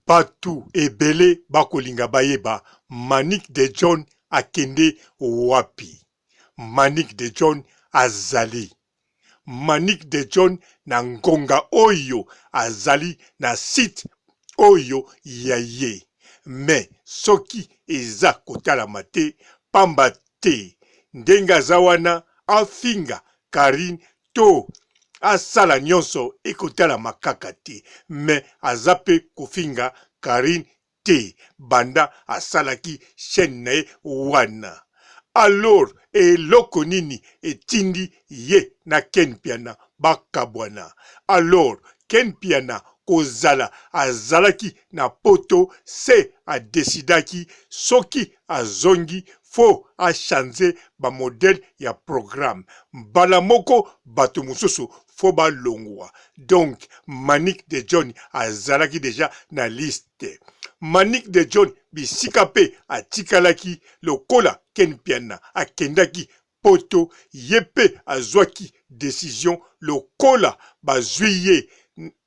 Batu ebele bakolinga bayeba Manicke-De-John akende wapi. Manicke-De-John azali. Manicke-De-John na ngonga oyo azali na site oyo ya ye. Me soki eza kotalama te pamba te ndenge aza wana afinga Karine to asala nyonso ekotalama kaka te. Me aza pe kofinga Karine te banda asalaki chaîne na ye wana. Alors eloko nini etindi ye na Ken Piana bakabwana. Alors Ken Piana kozala azalaki na poto se adesidaki soki azongi fo achange ba modèle ya programme. Mbala moko bato mususu fo balongwa. Donc Manicke-De-John azalaki deja na liste. Manicke-De-John bisika pe atikalaki lokola Ken Piana akendaki poto yepe azwaki décision lokola bazwiye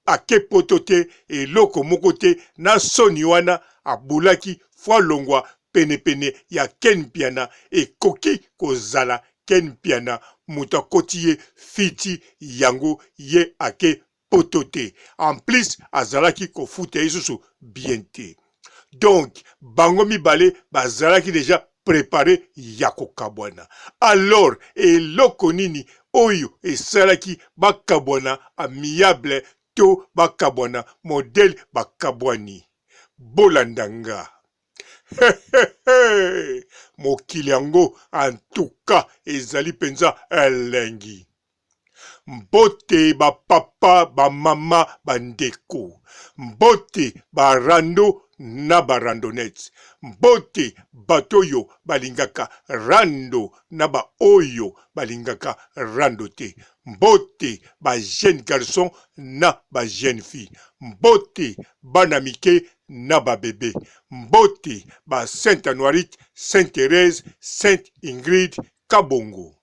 ake poto te eloko moko te na soni wana abulaki fwa longwa pene ya Ken Piana ekoki kozala Ken Piana muta koti ye fiti yango ye ake poto te. En plus azalaki kofuta isusu bien te. Donc bango mibale bazalaki deja préparé ya kokabwana. Alors eloko nini oyo esalaki bakabwana amiable to bakabwana modèle bakabwani. Bolandanga. Mokili yango en tout cas ezali penza elengi. Mbote ba papa ba mama bandeko. Mbote ba rando na ba randonnette. Mbote batoyo balingaka rando na ba oyo balingaka rando te. Mbote ba jeune garçon na ba jeune fille. Mbote bana mike na ba bébé. Mbote ba Sainte Anoirite, Sainte Thérèse, Sainte Ingrid Kabongo.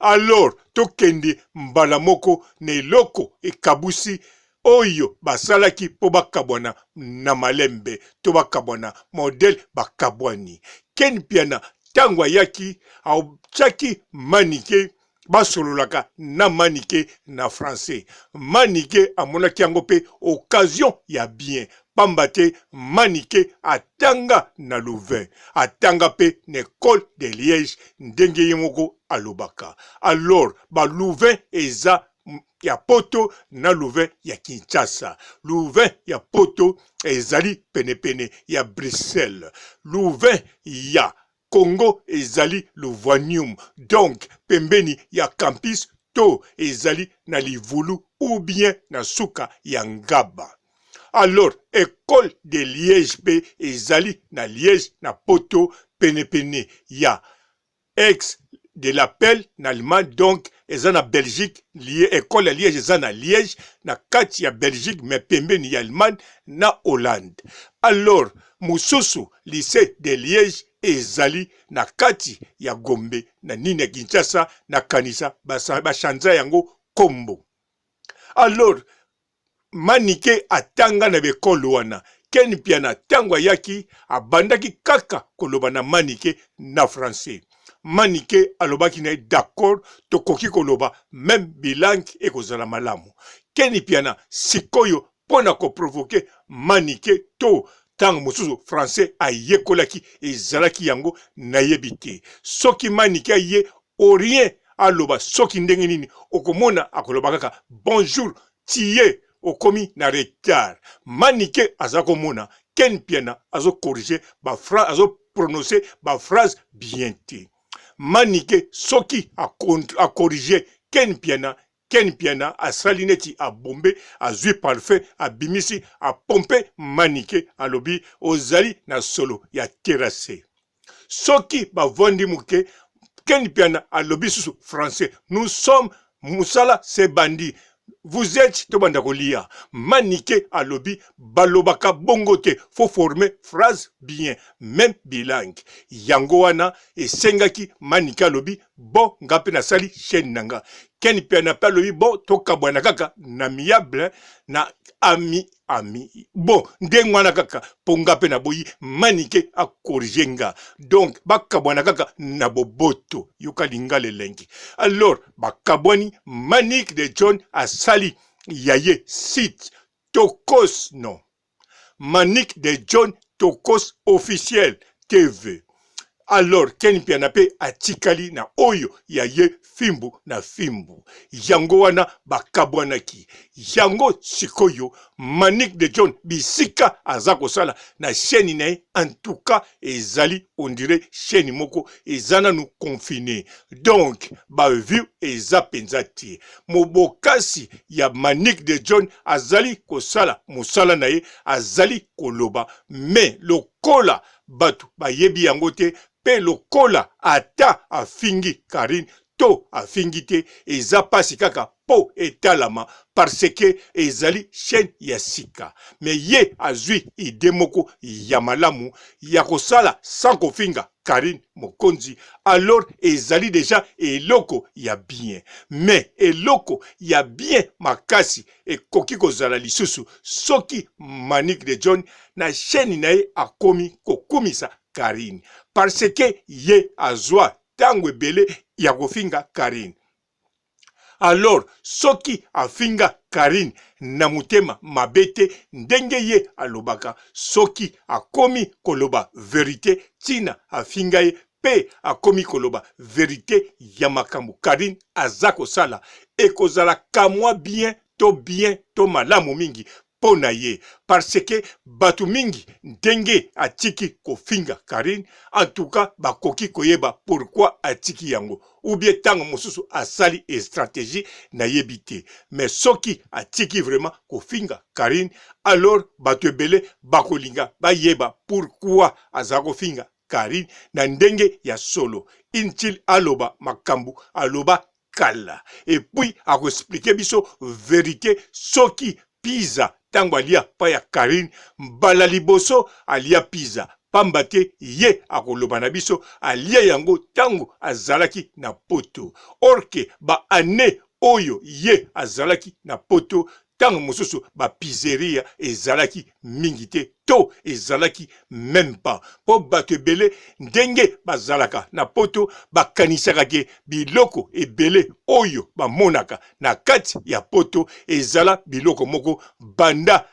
Alors tokende mbala moko ne loko ekabusi oyo basalaki po bakabwana na malembe to bakabwana modèle bakabwani. Ken Piana tango yaki autiaki Manicke basololaka na Manicke na français. Manicke amonaki yango pe occasion ya bien. Pambate Manicke atanga na Louvain. Atanga pe na école de Liège ndenge yemoko alobaka. Alors ba Louvain eza ya poto na Louvain ya Kinshasa. Louvain ya poto ezali pene ya Bruxelles. Louvain ya Congo ezali Louvanium. Donc pembeni ya campus to ezali na Livulu ou bien na suka ya Ngaba. Alors école de Liège pe ezali na Liège na poto pene ya ex de l'appel na Allemagne, donc eza na Belgique, école ya Liège eza na Liège na kati ya Belgique mais pembeni ya Allemagne na Hollande. Alors mususu lycée de Liège ezali na kati ya Gombe na nini ya Kinshasa na kanisa bashanza yango kombo. Alors Manicke atanga na bekolo wana. Ken Piana tango yaki abandaki kaka koloba na Manicke na français. Manicke alobaki na d'accord tokoki koloba même bilingue ekozala malamu. Ken Piana sikoyo pona ko provoquer Manicke to tango mususu français ayekolaki ezalaki yango na yebite. Soki Manicke aye orien aloba soki ndenge nini okomona akoloba kaka bonjour tiye okomi na retard. Manicke azako mona Ken Piana azo corriger ba phrase azo prononcer ba phrase bien te. Manicke soki a corriger Ken Piana a salineti a bombe a zui parfait a bimisi a pompe Manicke a lobi ozali na solo ya terrasse. Soki ba vondi muke Ken Piana a lobi sous français. Nous sommes Moussala c'est bandi. Vous êtes tobanda kolia. Manicke a lobi balobaka bongote. Faut former phrase bien, même bilingue. Yango wana esengaki Manicke a lobi bon ngape na sali chaîne nanga. Ken pe na pa lobi bon to kabwana kaka na miable na ami bon ndengwana kaka ponga pe na boyi Manicke a korjenga donc bakabwana kaka na boboto yoka lingale lengi alors bakabwani Manicke-De-John asali yaye site Tokos non Manicke-De-John Tokos officiel TV. Alors, ken pianape atikali na oyo ya ye fimbu na fimbu. Yango wana bakabwanaki. Yango sikoyo Manicke-De-John bisika azako sala na chaîne na en tout cas ezali on dirait chaîne moko ezana nous confiné. Donc, ba view eza penzati. Mobokasi ya Manicke-De-John azali kosala musala na ye azali koloba mais lokola batu bayebi yango te pe lokola ata afingi Karine to afingi te eza pasi kaka po etalama parce que ezali chaîne Yasika mais ye azwi ide moko ya malamu ya kosala sans kofinga Karine mokonzi alors ezali déjà eloko ya bien mais eloko ya bien makasi ekoki kozala lisusu soki Manicke-De-John na chaîne na ye akomi kokumisa Karine parce que ye azwa tango ebele ya kofinga Karine. Alors soki afinga Karine na mutema mabete ndenge ye alobaka soki akomi koloba vérité tina afinga ye pe akomi koloba vérité ya Makambou Karine azako sala ekozala kamwa bien to malamu mingi pona ye parce que batu mingi ndenge atiki kofinga Karine en tout cas bakoki koyeba pourquoi atiki yango ou bien tango mosusu asali et stratégie na yebite mais soki atiki vraiment kofinga Karine alors batu ebele bakolinga bayeba pourquoi azako finga Karine na ndenge ya solo intil aloba Makambou aloba kala et puis ako expliquer biso vérité soki Pisa tango alia pa ya Karine mbala liboso alia Pisa pamba te ye akoloba na biso alia yango tango azalaki na poto orke ba ane oyo ye azalaki na poto tango mosusu ba pizzeria ezalaki mingi te to ezalaki même pas po bato ebele ndenge bazalaka na poto bakanisaka ke biloko ebele oyo bamonaka na kati ya poto ezala biloko moko banda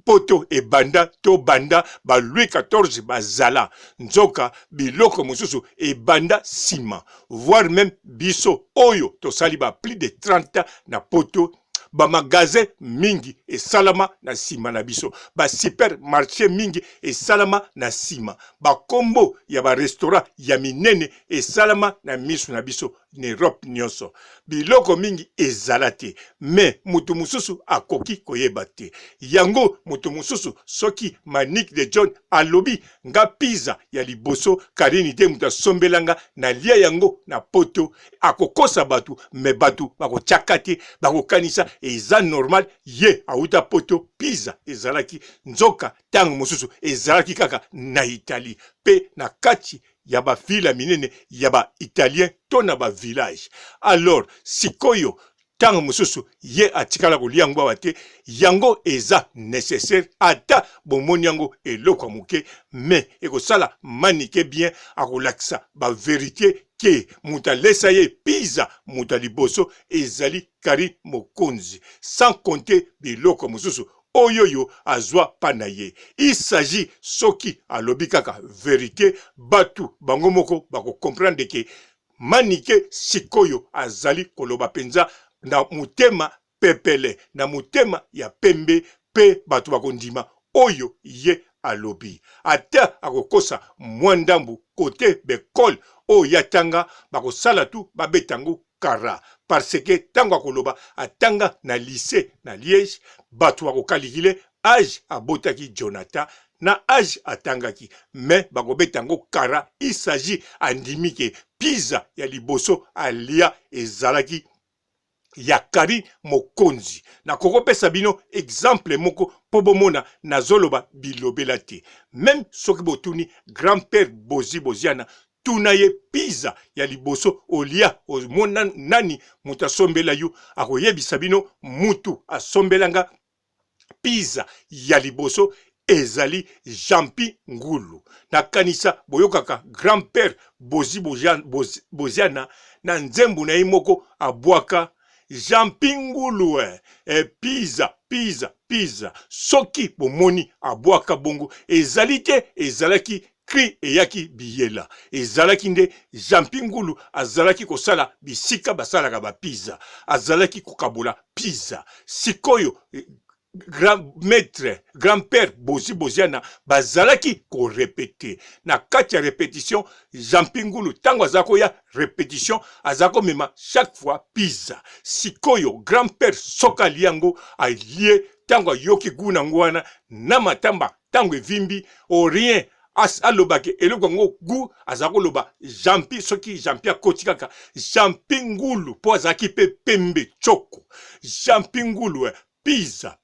poto e banda to banda ba Louis XIV bazala nzoka biloko mosusu e banda sima voire même biso oyo tosali ba plus de 30 ans na poto ba magasin mingi e salama na sima na biso ba supermarché mingi e salama na sima ba kombo ya ba restaurant ya minene e salama na miso na biso na Europe nyonso biloko mingi ezalate mais mutu mususu akoki koyeba te yango mutu mususu soki Manicke-De-John alobi nga Pisa ya liboso Karine te mutu asombelanga na lia yango na poto akokosa batu me batu bakotiaka te bakokanisa eza normal ye auta poto Pisa ezalaki nzoka tango mususu ezalaki kaka na Italie pe na kati ya ba ville minene ya ba italien to na ba village alors sikoyo tango mususu ye atikala kolia yango awa te yango eza nécessaire ata bomoni yango eloko moke mais ekosala Manicke bien akolakisa ba vérité ke muta lesa ye Pisa muta liboso ezali Karine mokonzi sans compter biloko mususu oyoyo azwa panaye. Il s'agit soki alobi kaka vérité batu bango moko bako comprendre ke Manicke sikoyo azali koloba penza na mutema pepele na mutema ya pembe pe batu bako ndima oyo ye alobi ata akokosa mwandambu kote bekol o yatanga bako sala tu babetango kara parce que tango akoloba atanga na lycée na Liège batu akokalikile age abotaki Jonathan na age atangaki mais bakobetango kara il s'agit andimi ke Pisa ya liboso alia ezalaki ya Karine mokonzi na kokopesa bino exemple moko po bomona nazoloba bilobela te même soki botuni grand-père Boziana tuna ye pizza ya liboso olia omona nani mutu asombela yo akoyebisa bino mutu asombelanga pizza ya liboso ezali Jampi Ngulu. Nakanisa boyokaka grand-père Boziana na nzembu na imoko abwaka Jampi Ngulu pizza soki bomoni abwaka bongo ezali te ezalaki kri eyaki biyela ezalaki nde Jampi Ngulu azalaki kosala bisika basalaka ba pizza azalaki kokabola pizza sikoyo grand-père Boziana bazalaki ko répéter na kati ya répétition Jampi Ngulu tango azako ya répétition azako mema chaque fois pizza sikoyo grand-père soka liango alie tango yoki guna ngwana na matamba tango evimbi o rien alobake eloko ngo gu azako loba Jampi soki Jampi akoti kaka Jampi Ngulu po azaki pe pembe choko Jampi Ngulu pizza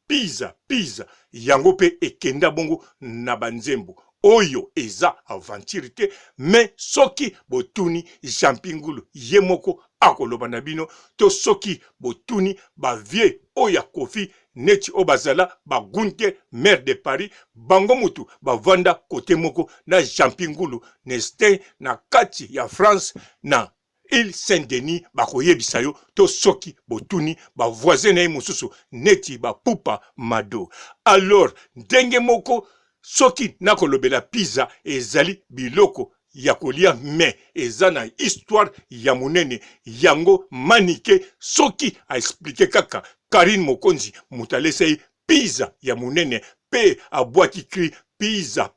yango pe ekenda bongo na banzembo oyo eza aventure te mais soki botuni Jampi Ngulu ye moko akoloba na bino to soki botuni ba vie oya kofi neti obazala ba gunte maire de Paris bango mutu bavanda kote moko na Jampi Ngulu neste na kati ya France na Il Saint-Denis bakoyebisa yo to soki botuni ba voisin na mususu neti ba pupa mado alors ndenge moko soki nakolobela pizza ezali biloko ya kolia me ezana histoire ya munene yango Manicke soki a expliquer kaka Karine Mokonzi mutalese pizza ya munene pe abwaki kri pizza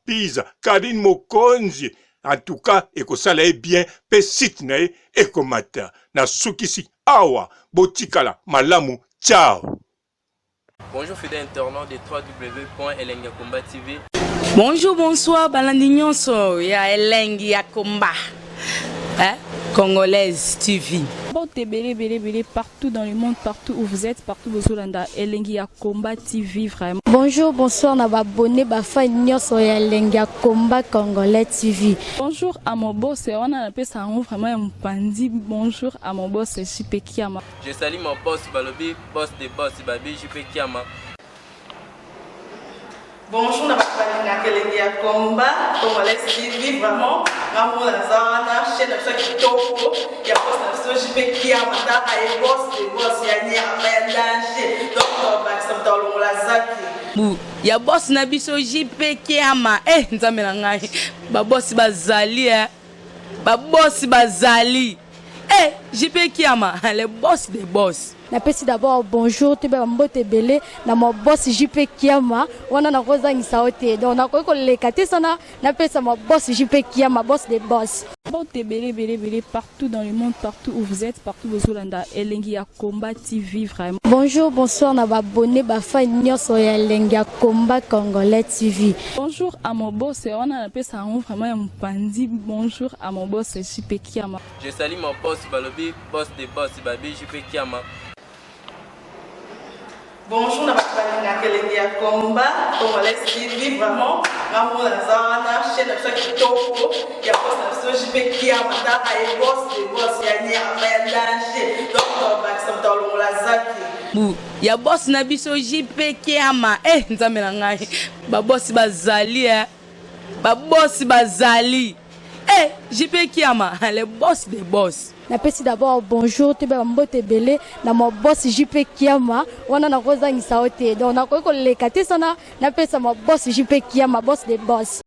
Karine Mokonzi. En tout cas, ekosala bien, pe site na ekomata. Na sukisi awa, botikala, malamu, ciao. Bonjour fidèles internautes de www.elengiakomba TV. Bonjour, bonsoir, balandi nyonso ya Elengi ya Komba. Congolaise TV. Belé partout dans le monde, partout où vous êtes, partout où vous êtes, Elengi ya Komba TV vraiment. Bonjour, bonsoir, na abonné bafa nyonso ya Elengi ya Komba Congolais TV. Bonjour à mon boss, on a appelé ça vraiment un Mbadi. Bonjour à mon boss, JP Kiama. Je salue mon boss Balobi, boss de boss Babi, JP Kiama. Bonjour, na Elengi ya Komba Congolais TV vraiment. Maman la zana, chaîne de chaque kitoko, il y a boss na JP Kiama, ta ay boss de boss ya ni a danger. Donc ba samta lo la zaki. Ya boss na biso JP Kiama nzambe na ngai ba boss bazali ba boss bazali JP Kiama le boss des boss. Napesi d'abord bonjour te ba mbote belé na mo boss JP Kiama wana na kozangisa ote donc na ko lekate sana napesa mo boss JP Kiama boss des boss. Belé partout dans le monde, partout où vous êtes, partout où vous êtes, Elengi ya Komba TV vraiment. Bonjour, bonsoir, na abonné bafa nyonso ya Elengi ya Komba Congolais TV. Bonjour à mon boss, on a appelé ça vraiment un Mbadi. Bonjour à mon boss, JP Kiama. Je salue mon boss Balobi, boss de boss Babi, JP Kiama. Bonjour, na Elengi ya Komba Congolais TV vraiment. Maman la zana, chaîne de chaque kitoko, il y a boss na JP Kiama, ta ay boss de boss ya ni a danger. Donc ba samta lo la zaki. Ya boss na biso JP Kiama nzambe na ngai ba boss bazali ba boss bazali JP Kiama le boss des boss. Napesi d'abord bonjour te ba mbote belé na mo boss JP Kiama wana na kozangisa ote donc na ko lekate sana napesa mo boss JP Kiama boss des boss.